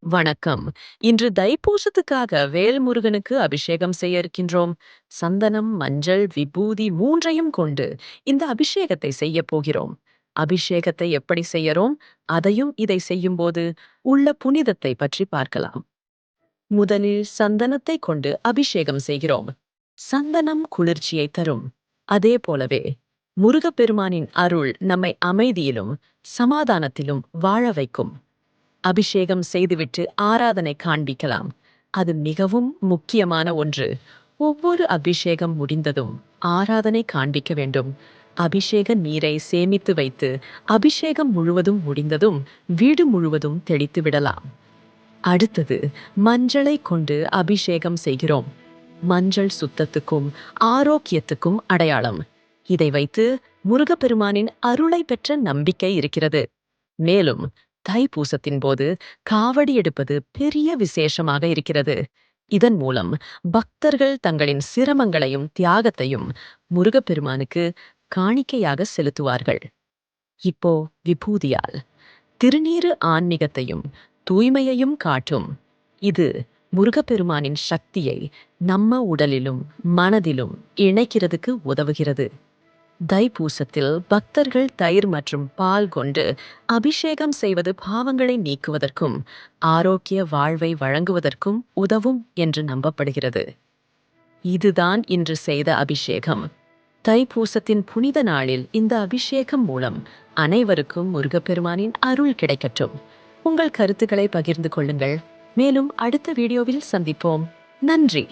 வணக்கம். இன்று தைப்பூசத்துக்காக வேல்முருகனுக்கு அபிஷேகம் செய்ய இருக்கின்றோம். சந்தனம், மஞ்சள், விபூதி மூன்றையும் கொண்டு இந்த அபிஷேகத்தை செய்ய போகிறோம். அபிஷேகத்தை எப்படி செய்யறோம்? அதையும் இதை செய்யும்போது உள்ள புனிதத்தை பற்றி பார்க்கலாம். முதலில் சந்தனத்தை கொண்டு அபிஷேகம் செய்கிறோம். சந்தனம் குளிர்ச்சியை தரும். அதே போலவே முருகப்பெருமானின் அருள் நம்மை அமைதியிலும் சமாதானத்திலும் வாழ வைக்கும். அபிஷேகம் செய்துவிட்டு ஆராதனை காண்பிக்கலாம். அது மிகவும் முக்கியமான ஒன்று. ஒவ்வொரு அபிஷேகம் முடிந்ததும் ஆராதனை காண்பிக்க வேண்டும். அபிஷேக நீரை சேமித்து வைத்து அபிஷேகம் முழுவதும் முடிந்ததும் வீடு முழுவதும் தெளித்து விடலாம். அடுத்தது மஞ்சளை கொண்டு அபிஷேகம் செய்கிறோம். மஞ்சள் சுத்தத்துக்கும் ஆரோக்கியத்துக்கும் அடையாளம். இதை வைத்து முருகப்பெருமானின் அருளை பெற்ற நம்பிக்கை இருக்கிறது. மேலும் தைப்பூசத்தின் போது காவடி எடுப்பது பெரிய விசேஷமாக இருக்கிறது. இதன் மூலம் பக்தர்கள் தங்களின் சிரமங்களையும் தியாகத்தையும் முருகப்பெருமானுக்கு காணிக்கையாக செலுத்துவார்கள். இப்போ விபூதியால் திருநீறு ஆன்மீகத்தையும் தூய்மையையும் காட்டும். இது முருகப்பெருமானின் சக்தியை நம்ம உடலிலும் மனதிலும் இணைக்கிறதுக்கு உதவுகிறது. தைப்பூசத்தில் பக்தர்கள் தயிர் மற்றும் பால் கொண்டு அபிஷேகம் செய்வது பாவங்களை நீக்குவதற்கும் ஆரோக்கிய வாழ்வை வழங்குவதற்கும் உதவும் என்று நம்பப்படுகிறது. இதுதான் இன்று செய்த அபிஷேகம். தைப்பூசத்தின் புனித நாளில் இந்த அபிஷேகம் மூலம் அனைவருக்கும் முருகப்பெருமானின் அருள் கிடைக்கட்டும். உங்கள் கருத்துக்களை பகிர்ந்து கொள்ளுங்கள். மேலும் அடுத்த வீடியோவில் சந்திப்போம். நன்றி.